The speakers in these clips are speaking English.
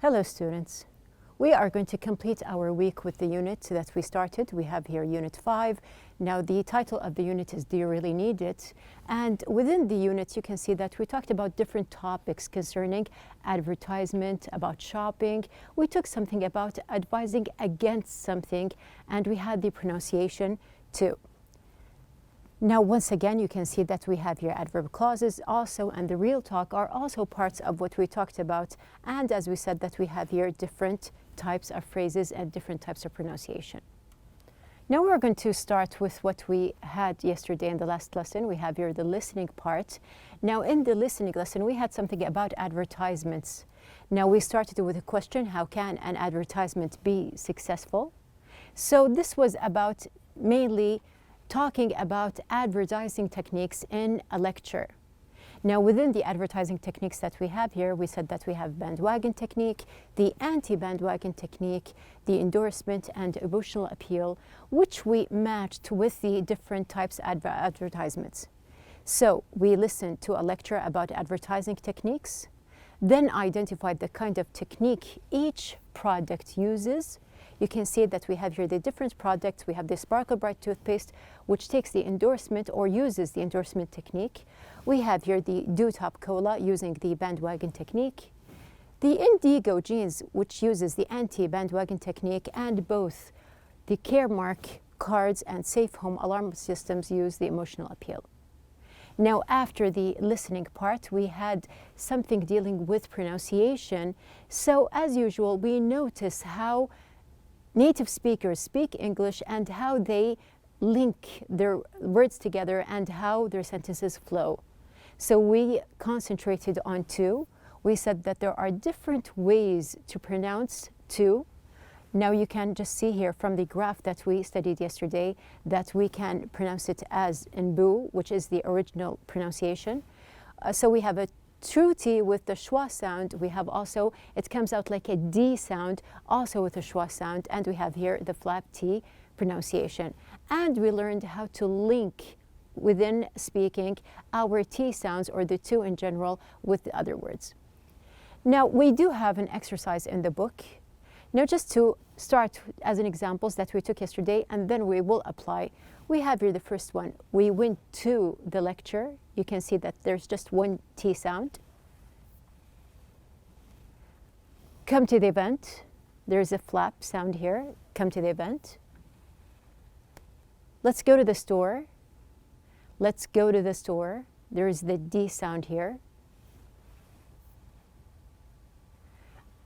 Hello students. We are going to complete our week with the unit that we started. We have here Unit 5. Now the title of the unit is Do You Really Need It? And within the unit you can see that we talked about different topics concerning advertisement, about shopping. We took something about advising against something, and we had the pronunciation too. Now, once again, you can see that we have here adverb clauses also, and the real talk are also parts of what we talked about. And as we said, that we have here different types of phrases and different types of pronunciation. Now we're going to start with what we had yesterday in the last lesson. We have here the listening part. Now in the listening lesson, we had something about advertisements. Now we started with a question, how can an advertisement be successful? So this was about mainly talking about advertising techniques in a lecture. Now within the advertising techniques that we have here, we said that we have bandwagon technique, the anti-bandwagon technique, the endorsement and emotional appeal, which we matched with the different types of advertisements. So we listened to a lecture about advertising techniques, then identified the kind of technique each product uses. You can see that we have here the different products. We have the Sparkle Bright toothpaste, which takes the endorsement or uses the endorsement technique. We have here the Dew Top Cola using the bandwagon technique. The Indigo jeans, which uses the anti-bandwagon technique, and both the Caremark cards and Safe Home alarm systems use the emotional appeal. Now, after the listening part, we had something dealing with pronunciation. So as usual, we notice how native speakers speak English and how they link their words together and how their sentences flow. So we concentrated on two. We said that there are different ways to pronounce two. Now you can just see here from the graph that we studied yesterday that we can pronounce it as in boo, which is the original pronunciation. So we have a true T with the schwa sound. We have also, it comes out like a D sound, also with a schwa sound, and we have here the flap T pronunciation. And we learned how to link within speaking our T sounds, or the two in general, with the other words. Now we do have an exercise in the book. Now just to start as an examples that we took yesterday, and then we will apply. We have here the first one. We went to the lecture. You can see that there's just one T sound. Come to the event. There's a flap sound here. Come to the event. Let's go to the store. Let's go to the store. There's the D sound here.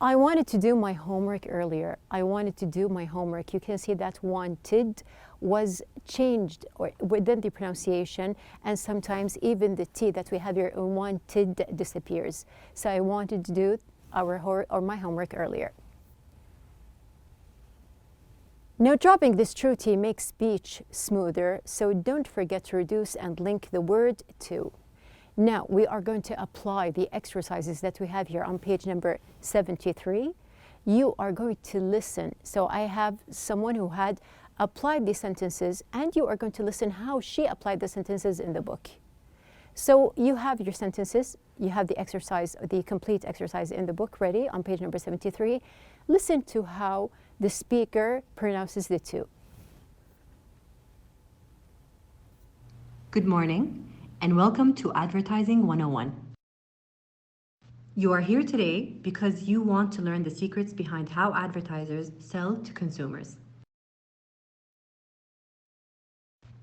I wanted to do my homework earlier. I wanted to do my homework. You can see that wanted was changed within the pronunciation, and sometimes even the T that we have here, wanted, disappears. So I wanted to do my homework earlier. Now dropping this true T makes speech smoother, so don't forget to reduce and link the word to. Now we are going to apply the exercises that we have here on page number 73. You are going to listen. So I have someone who had applied these sentences, and you are going to listen how she applied the sentences in the book. So you have your sentences, you have the exercise, the complete exercise in the book ready on page number 73. Listen to how the speaker pronounces the two. Good morning, and welcome to Advertising 101. You are here today because you want to learn the secrets behind how advertisers sell to consumers.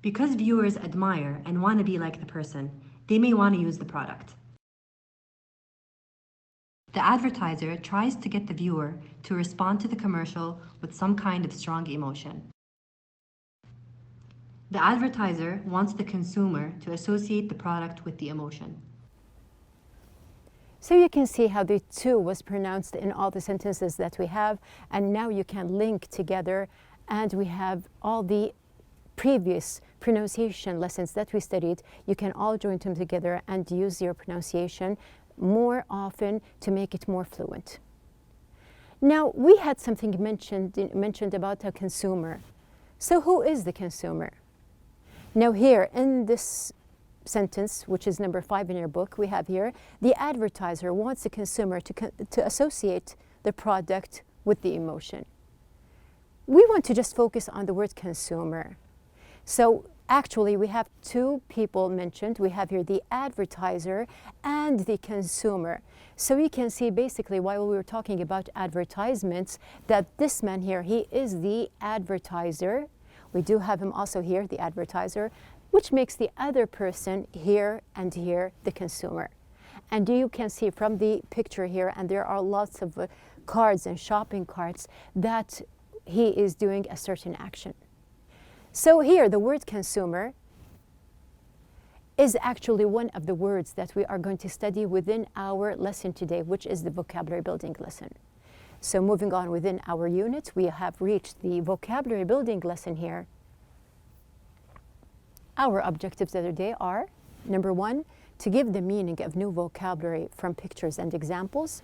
Because viewers admire and want to be like the person, they may want to use the product. The advertiser tries to get the viewer to respond to the commercial with some kind of strong emotion. The advertiser wants the consumer to associate the product with the emotion. So you can see how the two was pronounced in all the sentences that we have, and now you can link together, and we have all the previous pronunciation lessons that we studied. You can all join them together and use your pronunciation more often to make it more fluent. Now we had something mentioned about a consumer. So who is the consumer? Now here in this sentence, which is number 5 in your book, we have here, the advertiser wants the consumer to associate the product with the emotion. We want to just focus on the word consumer. So actually, we have two people mentioned. We have here the advertiser and the consumer. So you can see basically while we were talking about advertisements that this man here, he is the advertiser. We do have him also here, the advertiser, which makes the other person here and here the consumer. And you can see from the picture here, and there are lots of cards and shopping carts, that he is doing a certain action. So here, the word consumer is actually one of the words that we are going to study within our lesson today, which is the vocabulary building lesson. So moving on within our unit, we have reached the vocabulary building lesson here. Our objectives of the day are, number one, to give the meaning of new vocabulary from pictures and examples,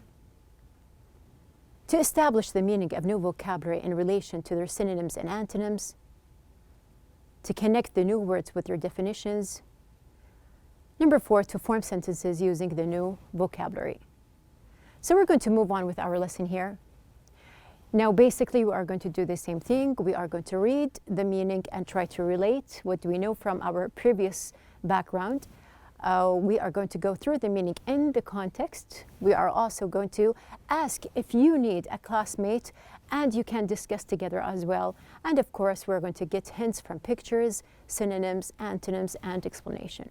to establish the meaning of new vocabulary in relation to their synonyms and antonyms, to connect the new words with their definitions. Number four, to form sentences using the new vocabulary. So we're going to move on with our lesson here. Now basically we are going to do the same thing. We are going to read the meaning and try to relate what we know from our previous background. We are going to go through the meaning in the context. We are also going to ask if you need a classmate, and you can discuss together as well. And of course, we're going to get hints from pictures, synonyms, antonyms, and explanation.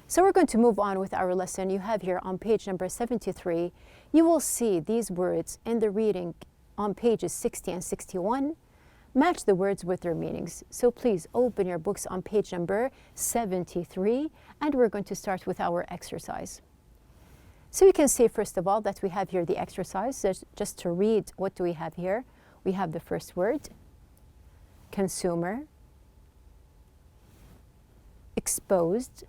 So we're going to move on with our lesson. You have here on page number 73, you will see these words in the reading on pages 60 and 61. Match the words with their meanings. So please open your books on page number 73, and we're going to start with our exercise. So you can see first of all that we have here the exercise. Just to read, what do we have here? We have the first word, consumer, exposed.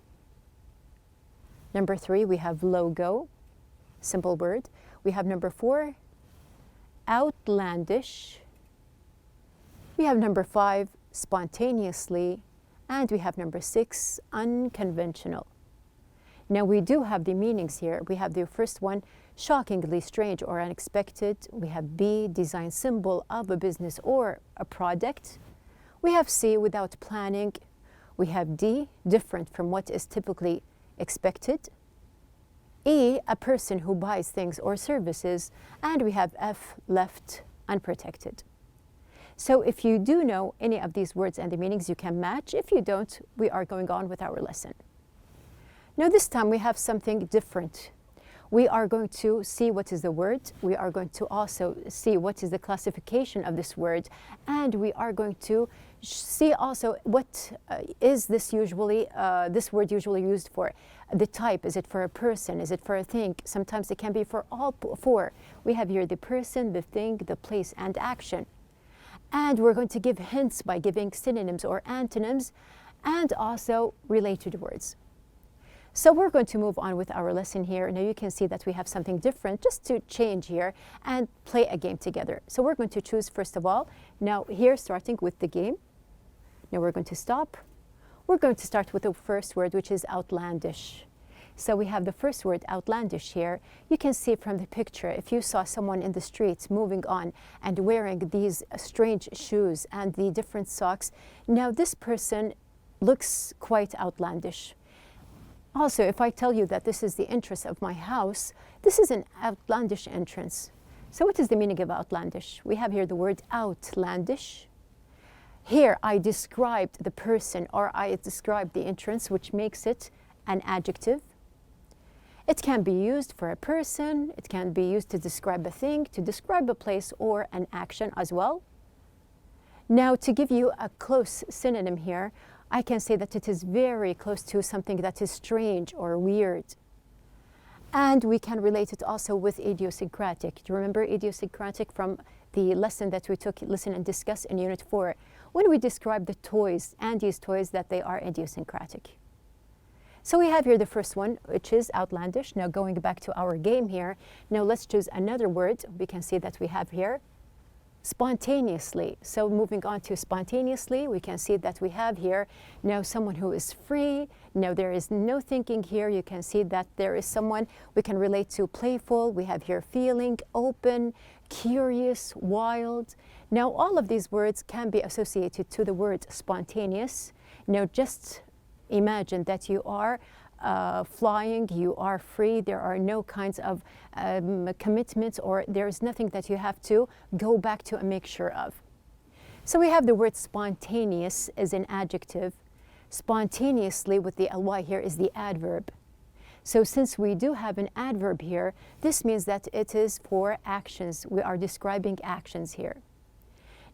Number 3, we have logo, simple word. We have number 4, outlandish. We have number 5, spontaneously, and we have number 6, unconventional. Now we do have the meanings here. We have the first one, shockingly strange or unexpected. We have B, design symbol of a business or a product. We have C, without planning. We have D, different from what is typically expected. E, a person who buys things or services. And we have F, left unprotected. So if you do know any of these words and the meanings, you can match. If you don't, we are going on with our lesson. Now this time we have something different. We are going to see what is the word. We are going to also see what is the classification of this word. And we are going to see also what is this usually, this word usually used for. The type, is it for a person? Is it for a thing? Sometimes it can be for all four. We have here the person, the thing, the place, and action. And we're going to give hints by giving synonyms or antonyms and also related words. So we're going to move on with our lesson here. Now you can see that we have something different just to change here and play a game together. So we're going to choose first of all. Now here, starting with the game. Now we're going to stop. We're going to start with the first word, which is outlandish. So we have the first word, outlandish, here. You can see from the picture, if you saw someone in the streets moving on and wearing these strange shoes and the different socks, now this person looks quite outlandish. Also, if I tell you that this is the entrance of my house, this is an outlandish entrance. So what is the meaning of outlandish? We have here the word outlandish. Here I described the person, or I described the entrance, which makes it an adjective. It can be used for a person, it can be used to describe a thing, to describe a place or an action as well. Now to give you a close synonym here, I can say that it is very close to something that is strange or weird. And we can relate it also with idiosyncratic. Do you remember idiosyncratic from the lesson that we took, listen and discuss in Unit 4, when we described the toys, Andy's toys, that they are idiosyncratic. So we have here the first one, which is outlandish. Now going back to our game here, now let's choose another word. We can see that we have here Spontaneously. So moving on to spontaneously, we can see that we have here now someone who is free. Now there is no thinking here. You can see that there is someone we can relate to playful. We have here feeling, open, curious, wild. Now all of these words can be associated to the word spontaneous. Now just imagine that you are flying, you are free, there are no kinds of commitments, or there is nothing that you have to go back to and make sure of. So we have the word spontaneous as an adjective. Spontaneously with the ly here is the adverb. So since we do have an adverb here, this means that it is for actions. We are describing actions here.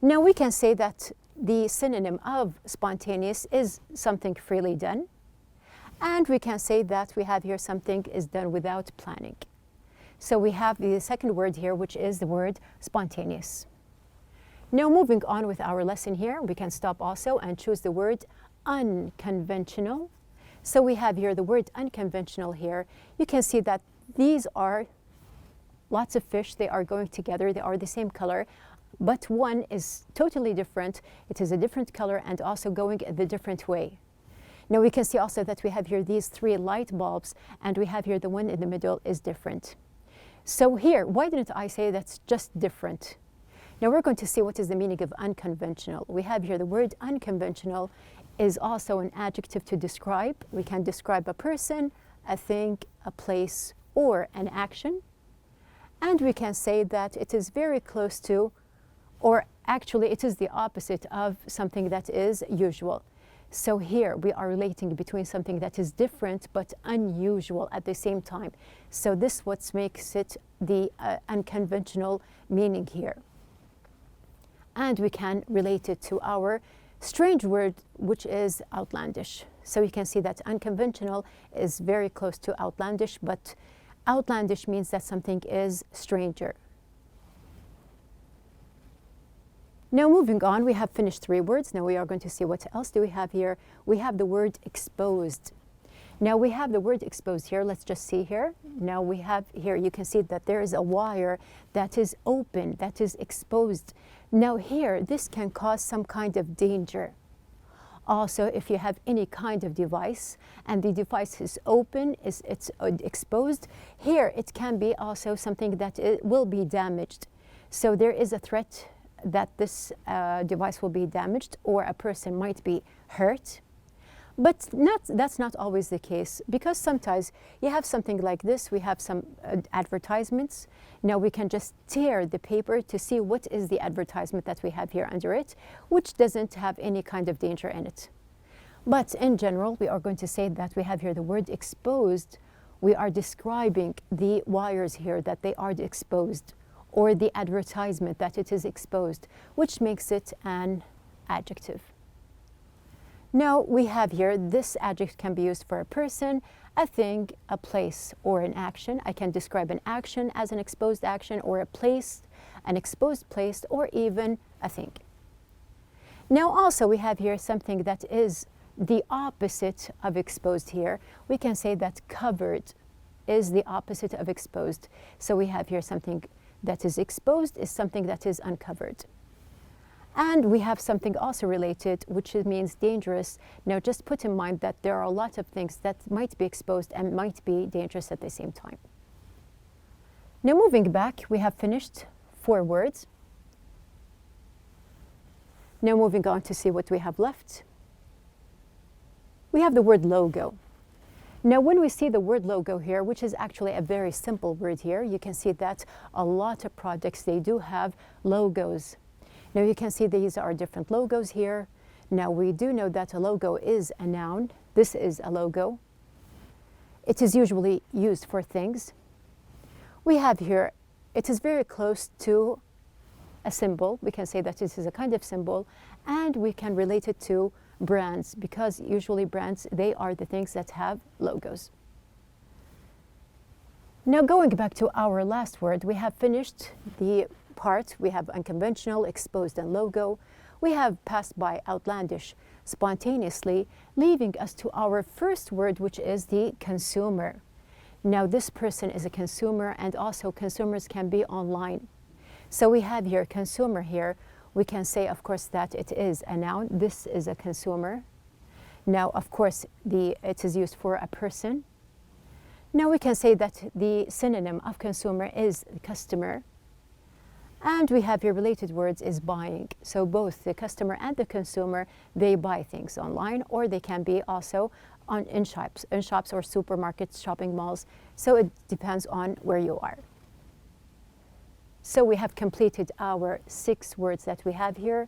Now we can say that the synonym of spontaneous is something freely done. And we can say that we have here something is done without planning. So we have the second word here, which is the word spontaneous. Now moving on with our lesson here, we can stop also and choose the word unconventional. So we have here the word unconventional here. You can see that these are lots of fish. They are going together. They are the same color, but one is totally different. It is a different color and also going the different way. Now we can see also that we have here these 3 light bulbs, and we have here the one in the middle is different. So here, why didn't I say that's just different? Now we're going to see what is the meaning of unconventional. We have here the word unconventional is also an adjective to describe. We can describe a person, a thing, a place, or an action. And we can say that it is very close to, or actually it is the opposite of something that is usual. So here we are relating between something that is different but unusual at the same time. So this what makes it the unconventional meaning here. And we can relate it to our strange word, which is outlandish. So you can see that unconventional is very close to outlandish, but outlandish means that something is stranger. Now moving on, we have finished 3 words. Now we are going to see what else do we have here. We have the word exposed. Now we have the word exposed here. Let's just see here. Now we have here, you can see that there is a wire that is open, that is exposed. Now here, this can cause some kind of danger. Also, if you have any kind of device and the device is open, it's exposed, here it can be also something that it will be damaged. So there is a threat that this device will be damaged or a person might be hurt. But that's not always the case, because sometimes you have something like this. We have some advertisements. Now we can just tear the paper to see what is the advertisement that we have here under it, which doesn't have any kind of danger in it. But in general, we are going to say that we have here the word exposed. We are describing the wires here, that they are exposed, or the advertisement that it is exposed, which makes it an adjective. Now we have here, this adjective can be used for a person, a thing, a place, or an action. I can describe an action as an exposed action, or a place, an exposed place, or even a thing. Now also we have here something that is the opposite of exposed here. We can say that covered is the opposite of exposed. So we have here something that is exposed is something that is uncovered. And we have something also related, which means dangerous. Now just put in mind that there are a lot of things that might be exposed and might be dangerous at the same time. Now moving back, we have finished 4 words. Now moving on to see what we have left. We have the word logo. Now when we see the word logo here, which is actually a very simple word here, you can see that a lot of products, they do have logos. Now you can see these are different logos here. Now we do know that a logo is a noun. This is a logo. It is usually used for things. We have here, it is very close to a symbol. We can say that this is a kind of symbol, and we can relate it to brands, because usually brands, they are the things that have logos. Now going back to our last word, we have finished the part. We have unconventional, exposed, and logo. We have passed by outlandish, spontaneously, leaving us to our first word, which is the consumer. Now this person is a consumer, and also consumers can be online. So we have here consumer here. We can say, of course, that it is a noun. This is a consumer. Now, of course, it is used for a person. Now we can say that the synonym of consumer is customer. And we have here related words is buying. So both the customer and the consumer, they buy things online, or they can be also in shops or supermarkets, shopping malls. So it depends on where you are. So we have completed our 6 words that we have here.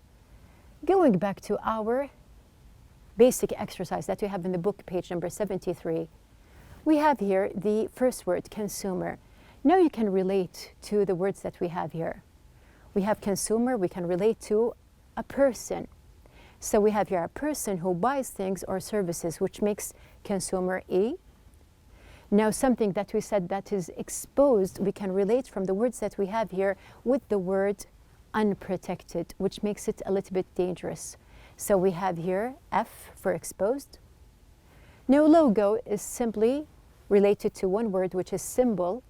Going back to our basic exercise that we have in the book, page number 73, we have here the first word, consumer. Now you can relate to the words that we have here. We have consumer, we can relate to a person. So we have here a person who buys things or services, which makes consumer E. Now something that we said that is exposed, we can relate from the words that we have here with the word unprotected, which makes it a little bit dangerous. So we have here F for exposed. Now logo is simply related to one word, which is symbol.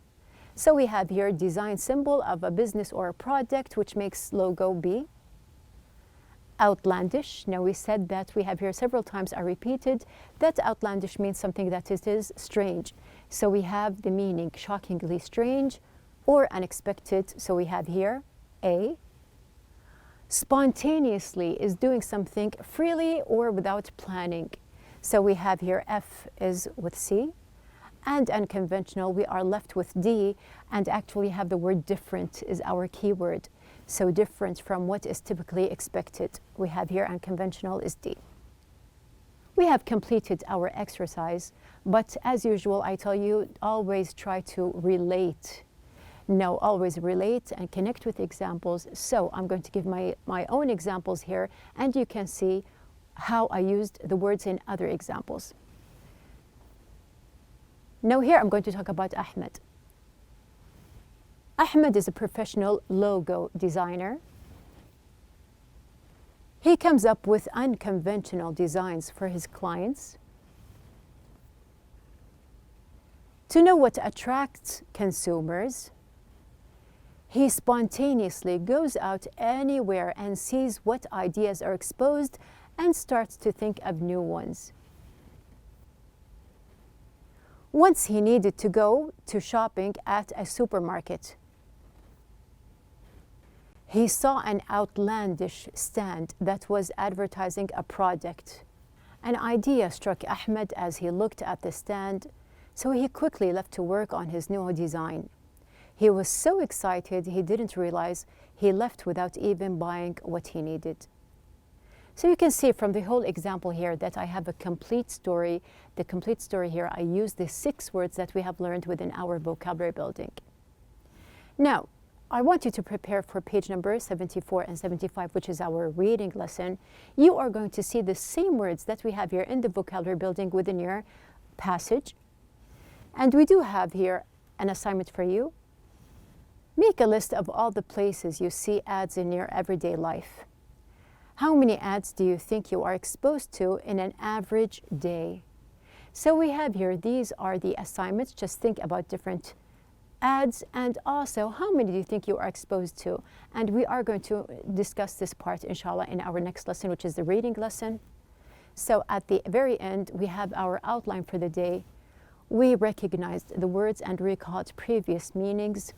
So we have here design symbol of a business or a product, which makes logo B. Outlandish. Now we said that we have here several times, I repeated, that outlandish means something that it is strange. So we have the meaning shockingly strange or unexpected. So we have here A. Spontaneously is doing something freely or without planning. So we have here F is with C. And unconventional, we are left with D, and actually have the word different is our key word. So different from what is typically expected. We have here unconventional is D. We have completed our exercise, but as usual, I tell you, always try to relate. No, always relate and connect with examples. So I'm going to give my own examples here, and you can see how I used the words in other examples. Now here I'm going to talk about Ahmed. Ahmed is a professional logo designer. He comes up with unconventional designs for his clients. To know what attracts consumers, he spontaneously goes out anywhere and sees what ideas are exposed and starts to think of new ones. Once he needed to go to shopping at a supermarket. He saw an outlandish stand that was advertising a product. An idea struck Ahmed as he looked at the stand, so he quickly left to work on his new design. He was so excited he didn't realize he left without even buying what he needed. So you can see from the whole example here that I have a complete story. The complete story here, I use the 6 words that we have learned within our vocabulary building. Now, I want you to prepare for page number 74 and 75, which is our reading lesson. You are going to see the same words that we have here in the vocabulary building within your passage. And we do have here an assignment for you. Make a list of all the places you see ads in your everyday life. How many ads do you think you are exposed to in an average day? So we have here, these are the assignments. Just think about different ads, and also how many do you think you are exposed to? And we are going to discuss this part, inshallah, in our next lesson, which is the reading lesson. So at the very end, we have our outline for the day. We recognized the words and recalled previous meanings.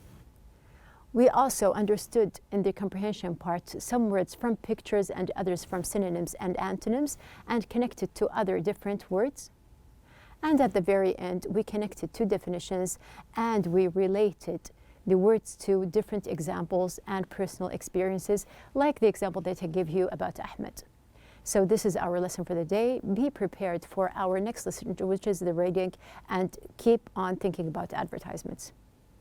We also understood in the comprehension part some words from pictures and others from synonyms and antonyms, and connected to other different words. And at the very end, we connected to definitions, and we related the words to different examples and personal experiences, like the example that I gave you about Ahmed. So this is our lesson for the day. Be prepared for our next lesson, which is the reading, and keep on thinking about advertisements.